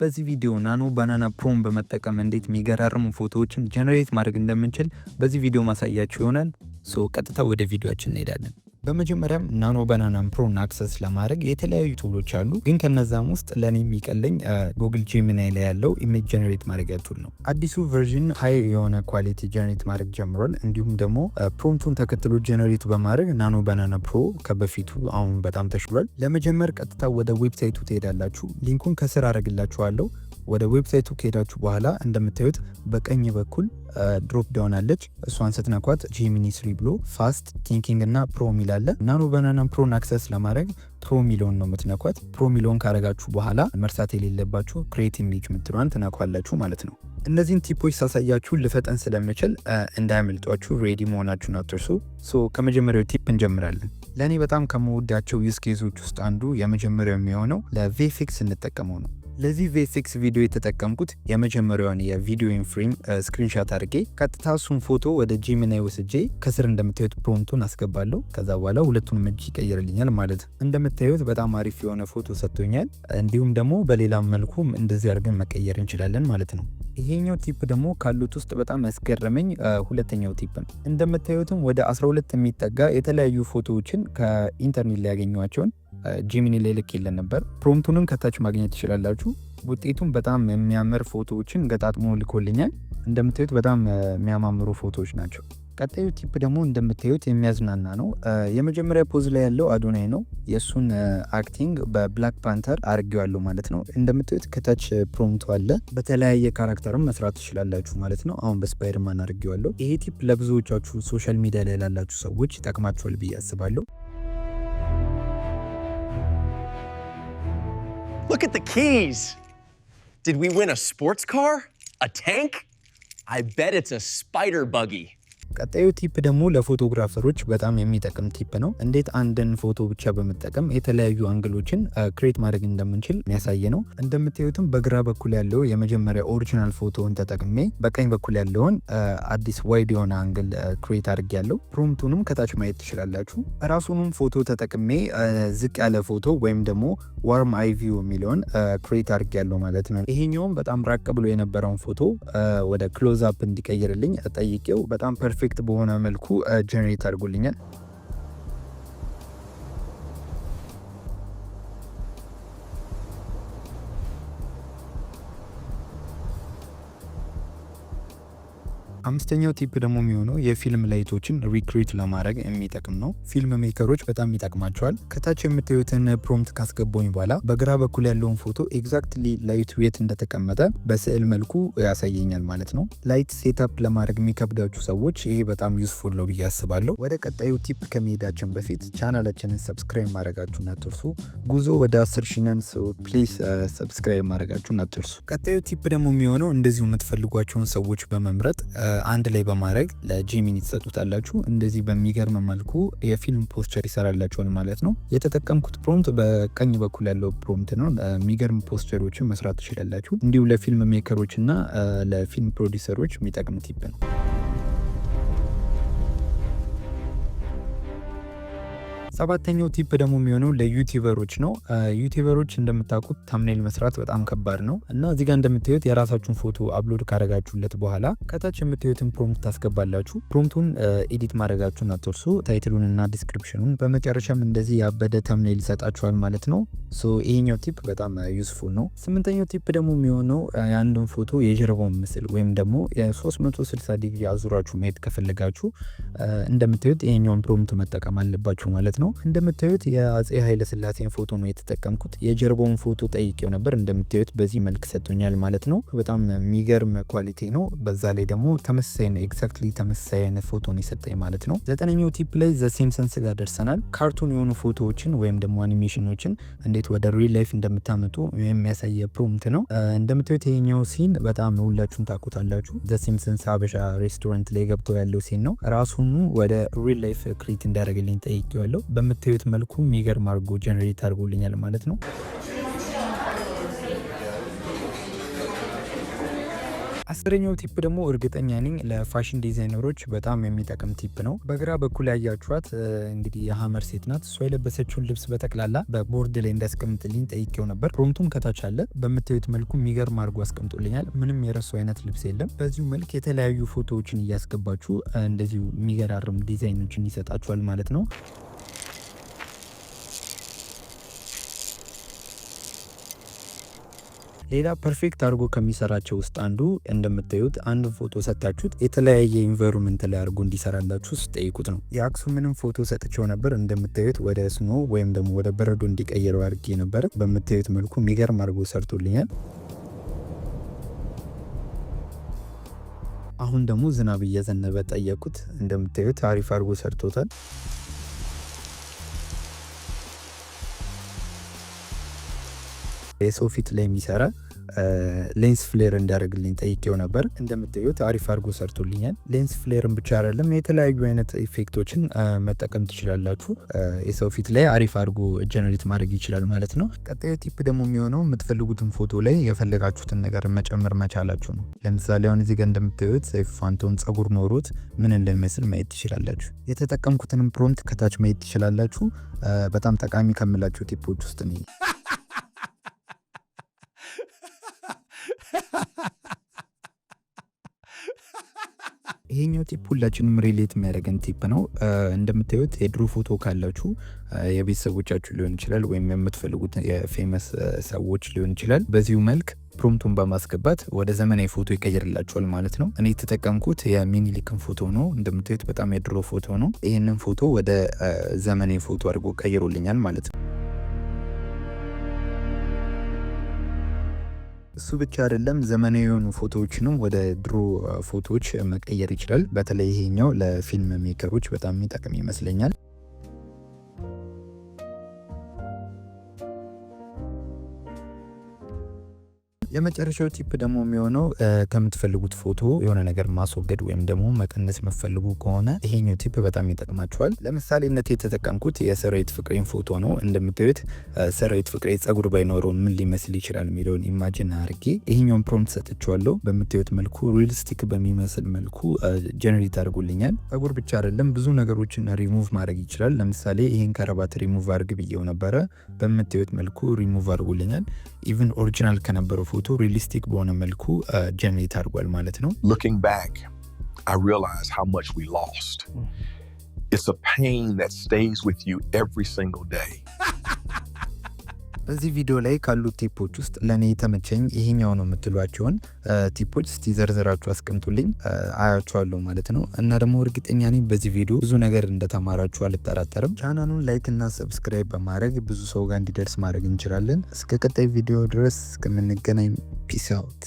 በዚህ ቪዲዮ ናኖ ባናና ፕሮን በመጠቀም እንዴት የሚገራርሙ ፎቶዎችን ጀነሬት ማድረግ እንደምንችል በዚህ ቪዲዮ ማሳያችሁ ይሆናል። ቀጥታ ወደ ቪዲዮችን እንሄዳለን። በመጀመሪያም ናኖ ባናና ፕሮን አክሰስ ለማድረግ የተለያዩ ቱሎች አሉ፣ ግን ከነዛም ውስጥ ለኔ የሚቀለኝ ጉግል ጄሚናይ ላይ ያለው ኢሜጅ ጀነሬት ማድረጊያ ቱል ነው። አዲሱ ቨርዥን ሃይ የሆነ ኳሊቲ ጀነሬት ማድረግ ጀምሯል። እንዲሁም ደግሞ ፕሮምቱን ተከትሎ ጀነሬት በማድረግ ናኖ ባናና ፕሮ ከበፊቱ አሁን በጣም ተሽሏል። ለመጀመር ቀጥታ ወደ ዌብሳይቱ ትሄዳላችሁ። ሊንኩን ከስር አደርግላችኋለሁ። ወደ ዌብሳይቱ ከሄዳችሁ በኋላ እንደምታዩት በቀኝ በኩል ድሮፕ ዳውን አለች። እሷን ስትነኳት ጂሚኒ 3 ብሎ ፋስት ቲንኪንግ እና ፕሮ ሚል አለ። ናኖ ባናና ፕሮን አክሰስ ለማድረግ ፕሮ ሚሊዮን ነው የምትነኳት። ፕሮ ሚሊዮን ካረጋችሁ በኋላ መርሳት የሌለባችሁ ክሬት ኢሜጅ ምትሏን ትነኳላችሁ ማለት ነው። እነዚህን ቲፖች ሳሳያችሁ ልፈጠን ስለምችል እንዳያመልጧችሁ ሬዲ መሆናችሁን አትርሱ። ከመጀመሪያው ቲፕ እንጀምራለን። ለእኔ በጣም ከመወዳቸው ዩዝ ኬዞች ውስጥ አንዱ የመጀመሪያው የሚሆነው ለቪኤፍኤክስ እንጠቀመው ነው። ለዚህ ቪኤፍኤክስ ቪዲዮ የተጠቀምኩት የመጀመሪያውን የቪዲዮን ፍሬም ስክሪንሻት አድርጌ ቀጥታ እሱን ፎቶ ወደ ጂሚናይ ወስጄ ከስር እንደምታዩት ፕሮምቱን አስገባለሁ። ከዛ በኋላ ሁለቱንም እጅ ይቀይርልኛል ማለት ነው። እንደምታዩት በጣም አሪፍ የሆነ ፎቶ ሰጥቶኛል። እንዲሁም ደግሞ በሌላም መልኩ እንደዚህ አድርገን መቀየር እንችላለን ማለት ነው። ይሄኛው ቲፕ ደግሞ ካሉት ውስጥ በጣም ያስገረመኝ ሁለተኛው ቲፕ ነው። እንደምታዩትም ወደ 12 የሚጠጋ የተለያዩ ፎቶዎችን ከኢንተርኔት ላይ ያገኘኋቸውን ጂሚኒ ላይ ልክ የለን ነበር። ፕሮምቱንም ከታች ማግኘት ትችላላችሁ። ውጤቱም በጣም የሚያምር ፎቶዎችን ገጣጥሞ ልኮልኛል። እንደምታዩት በጣም የሚያማምሩ ፎቶዎች ናቸው። ቀጣዩ ቲፕ ደግሞ እንደምታዩት የሚያዝናና ነው። የመጀመሪያ ፖዝ ላይ ያለው አዶናይ ነው። የእሱን አክቲንግ በብላክ ፓንተር አርጌዋለሁ ማለት ነው። እንደምታዩት ከታች ፕሮምቱ አለ። በተለያየ ካራክተርም መስራት ትችላላችሁ ማለት ነው። አሁን በስፓይደርማን አርጌዋለሁ። ይሄ ቲፕ ለብዙዎቻችሁ ሶሻል ሚዲያ ላይ ላላችሁ ሰዎች ይጠቅማችኋል ብዬ አስባለሁ። Look at the keys. Did we win a sports car? A tank? I bet it's a spider buggy. ቀጣዩ ቲፕ ደግሞ ለፎቶግራፈሮች በጣም የሚጠቅም ቲፕ ነው። እንዴት አንድን ፎቶ ብቻ በመጠቀም የተለያዩ አንግሎችን ክሬት ማድረግ እንደምንችል የሚያሳይ ነው። እንደምታዩትም በግራ በኩል ያለው የመጀመሪያ ኦሪጂናል ፎቶውን ተጠቅሜ በቀኝ በኩል ያለውን አዲስ ዋይድ የሆነ አንግል ክሬት አድርጌያለሁ። ፕሮምቱንም ከታች ማየት ትችላላችሁ። ራሱንም ፎቶ ተጠቅሜ ዝቅ ያለ ፎቶ ወይም ደግሞ ዋርም አይ ቪው የሚለውን ክሬት አድርጌያለሁ ማለት ነው። ይሄኛውም በጣም ራቅ ብሎ የነበረውን ፎቶ ወደ ክሎዝ አፕ እንዲቀይርልኝ ጠይቄው በጣም ፐርፌክት በሆነ መልኩ ጀነሬት አድርጎልኛል። አምስተኛው ቲፕ ደግሞ የሚሆነው የፊልም ላይቶችን ሪክሬት ለማድረግ የሚጠቅም ነው። ፊልም ሜከሮች በጣም ይጠቅማቸዋል። ከታች የምታዩትን ፕሮምፕት ካስገባኝ በኋላ በግራ በኩል ያለውን ፎቶ ኤግዛክትሊ ላይቱ የት እንደተቀመጠ በስዕል መልኩ ያሳየኛል ማለት ነው። ላይት ሴትአፕ ለማድረግ የሚከብዳችሁ ሰዎች ይሄ በጣም ዩስፉል ነው ብዬ አስባለሁ። ወደ ቀጣዩ ቲፕ ከመሄዳችን በፊት ቻናላችንን ሰብስክራይብ ማድረጋችሁን አትርሱ። ጉዞ ወደ 10 ሺህ ነን። ፕሊዝ ሰብስክራይብ ማድረጋችሁን አትርሱ። ቀጣዩ ቲፕ ደግሞ የሚሆነው እንደዚሁ የምትፈልጓቸውን ሰዎች በመምረጥ አንድ ላይ በማድረግ ለጂሚኒ ትሰጡታላችሁ። እንደዚህ በሚገርም መልኩ የፊልም ፖስቸር ይሰራላችኋል ማለት ነው። የተጠቀምኩት ፕሮምፕት በቀኝ በኩል ያለው ፕሮምፕት ነው። የሚገርም ፖስቸሮችን መስራት ትችላላችሁ። እንዲሁም ለፊልም ሜከሮች እና ለፊልም ፕሮዲሰሮች የሚጠቅም ቲፕ ነው። ሰባተኛው ቲፕ ደግሞ የሚሆነው ለዩቲዩበሮች ነው። ዩቲዩበሮች እንደምታውቁት ታምኔል መስራት በጣም ከባድ ነው እና እዚህ ጋር እንደምታዩት የራሳችሁን ፎቶ አፕሎድ ካረጋችሁለት በኋላ ከታች የምታዩትን ፕሮምፕት ታስገባላችሁ። ፕሮምፕቱን ኤዲት ማድረጋችሁን አትርሱ፣ ታይትሉን እና ዲስክሪፕሽኑን። በመጨረሻም እንደዚህ ያበደ ታምኔል ይሰጣችኋል ማለት ነው። ይሄኛው ቲፕ በጣም ዩስፉል ነው። ስምንተኛው ቲፕ ደግሞ የሚሆነው የአንድን ፎቶ የጀርባውን ምስል ወይም ደግሞ የ360 ዲግሪ አዙራችሁ ማየት ከፈለጋችሁ እንደምታዩት ይሄኛውን ፕሮምፕት መጠቀም አለባችሁ ማለት ነው። እንደምታዩት የአፄ ኃይለ ሥላሴን ፎቶ ነው የተጠቀምኩት። የጀርባውን ፎቶ ጠይቄው ነበር። እንደምታዩት በዚህ መልክ ሰጥቶኛል ማለት ነው። በጣም የሚገርም ኳሊቲ ነው። በዛ ላይ ደግሞ ተመሳሳይ ነው፣ ኤግዛክትሊ ተመሳሳይ አይነት ፎቶ ነው የሰጠኝ ማለት ነው። ዘጠነኛው ቲፕ ላይ ዘ ሲምፕሰንስ ጋር ደርሰናል። ካርቱን የሆኑ ፎቶዎችን ወይም ደግሞ አኒሜሽኖችን እንዴት ወደ ሪል ላይፍ እንደምታመጡ የሚያሳይ ፕሮምፕት ነው። እንደምታዩት ይሄኛው ሲን በጣም ሁላችሁም ታውቁታላችሁ። ዘ ሲምፕሰንስ ሀበሻ ሬስቶራንት ላይ ገብቶ ያለው ሲን ነው። ራሱን ወደ ሪል ላይፍ ክሬት እንዳደረግልኝ ጠይቄዋለሁ። በምታዩት መልኩ የሚገርም አድርጎ ጀነሬት አድርጎልኛል ማለት ነው። 10ኛው ቲፕ ደግሞ እርግጠኛ ነኝ ለፋሽን ዲዛይነሮች በጣም የሚጠቅም ቲፕ ነው። በግራ በኩል ያያችኋት እንግዲህ የሀመር ሴት ናት። እሷ የለበሰችውን ልብስ በጠቅላላ በቦርድ ላይ እንዳስቀምጥልኝ ጠይቄው ነበር። ፕሮምቱም ከታች አለ። በምታዩት መልኩ የሚገርም አድርጎ አስቀምጦልኛል። ምንም የረሱ አይነት ልብስ የለም። በዚሁ መልክ የተለያዩ ፎቶዎችን እያስገባችሁ እንደዚሁ የሚገራርም ዲዛይኖችን ይሰጣችኋል ማለት ነው። ሌላ ፐርፌክት አድርጎ ከሚሰራቸው ውስጥ አንዱ እንደምታዩት አንድ ፎቶ ሰጣችሁት የተለያየ ኢንቫይሮንመንት ላይ አድርጎ እንዲሰራላችሁ ስጠይቁት ነው። የአክሱምንም ፎቶ ሰጥቼው ነበር። እንደምታዩት ወደ ስኖ ወይም ደግሞ ወደ በረዶ እንዲቀየረው አድርጌ ነበር። በምታዩት መልኩ የሚገርም አድርጎ ሰርቶልኛል። አሁን ደግሞ ዝናብ እየዘነበ ጠየቁት። እንደምታዩት አሪፍ አድርጎ ሰርቶታል። የሰው ፊት ላይ የሚሰራ ሌንስ ፍሌር እንዲያደርግልኝ ጠይቄው ነበር። እንደምታዩት አሪፍ አድርጎ ሰርቶልኛል። ሌንስ ፍሌርን ብቻ አይደለም የተለያዩ አይነት ኢፌክቶችን መጠቀም ትችላላችሁ። የሰው ፊት ላይ አሪፍ አድርጎ ጀነሬት ማድረግ ይችላል ማለት ነው። ቀጣዩ ቲፕ ደግሞ የሚሆነው የምትፈልጉትን ፎቶ ላይ የፈለጋችሁትን ነገር መጨመር መቻላችሁ ነው። ለምሳሌ አሁን እዚህ ጋር እንደምታዩት ሰይፉ ፋንታሁን ጸጉር ኖሮት ምን እንደሚመስል ማየት ትችላላችሁ። የተጠቀምኩትንም ፕሮምፕት ከታች ማየት ትችላላችሁ። በጣም ጠቃሚ ከምላችሁ ቲፖች ውስጥ ነው። ይሄኛው ቲፕ ሁላችንም ሪሌት የሚያደርገን ቲፕ ነው። እንደምታዩት የድሮ ፎቶ ካላችሁ የቤተሰቦቻችሁ ሊሆን ይችላል ወይም የምትፈልጉት የፌመስ ሰዎች ሊሆን ይችላል። በዚሁ መልክ ፕሮምቱን በማስገባት ወደ ዘመናዊ ፎቶ ይቀየርላችኋል ማለት ነው። እኔ የተጠቀምኩት የሚኒሊክን ፎቶ ነው። እንደምታዩት በጣም የድሮ ፎቶ ነው። ይህንን ፎቶ ወደ ዘመናዊ ፎቶ አድርጎ ቀይሮልኛል ማለት ነው። እሱ ብቻ አይደለም፣ ዘመናዊ የሆኑ ፎቶዎችንም ወደ ድሮ ፎቶዎች መቀየር ይችላል። በተለይ ይሄኛው ለፊልም ሜከሮች በጣም የሚጠቅም ይመስለኛል። የመጨረሻው ቲፕ ደግሞ የሚሆነው ከምትፈልጉት ፎቶ የሆነ ነገር ማስወገድ ወይም ደግሞ መቀነስ መፈልጉ ከሆነ ይሄኛው ቲፕ በጣም ይጠቅማችኋል። ለምሳሌነት የተጠቀምኩት የሰራዊት ፍቅሬን ፎቶ ነው። እንደምታዩት ሰራዊት ፍቅሬ ጸጉር ባይኖረው ምን ሊመስል ይችላል የሚለውን ኢማጂን አድርጌ ይሄኛውን ፕሮምፕት ሰጥቼዋለሁ። በምታዩት መልኩ ሪልስቲክ በሚመስል መልኩ ጀነሬት አድርጎልኛል። ጸጉር ብቻ አይደለም ብዙ ነገሮችን ሪሙቭ ማድረግ ይችላል። ለምሳሌ ይሄን ከረባት ሪሙቭ አድርግ ብዬው ነበረ። በምታዩት መልኩ ሪሙቭ አድርጎልኛል። ኢቭን ኦሪጂናል ከነበረው ፎቶ ሪሊስቲክ በሆነ መልኩ ጀነሬት አድርጓል ማለት ነው። Looking back, I realized how much we lost. It's a pain that stays with you every single day. በዚህ ቪዲዮ ላይ ካሉት ቲፖች ውስጥ ለእኔ የተመቸኝ ይሄኛው ነው የምትሏቸውን ቲፖች እስቲ ዘርዝራችሁ አስቀምጡልኝ፣ አያችኋለሁ ማለት ነው። እና ደግሞ እርግጠኛ ነኝ በዚህ ቪዲዮ ብዙ ነገር እንደተማራችሁ አልጠራጠርም። ቻናሉን ላይክ እና ሰብስክራይብ በማድረግ ብዙ ሰው ጋር እንዲደርስ ማድረግ እንችላለን። እስከ ቀጣይ ቪዲዮ ድረስ እስከምንገናኝ ፒስ አውት።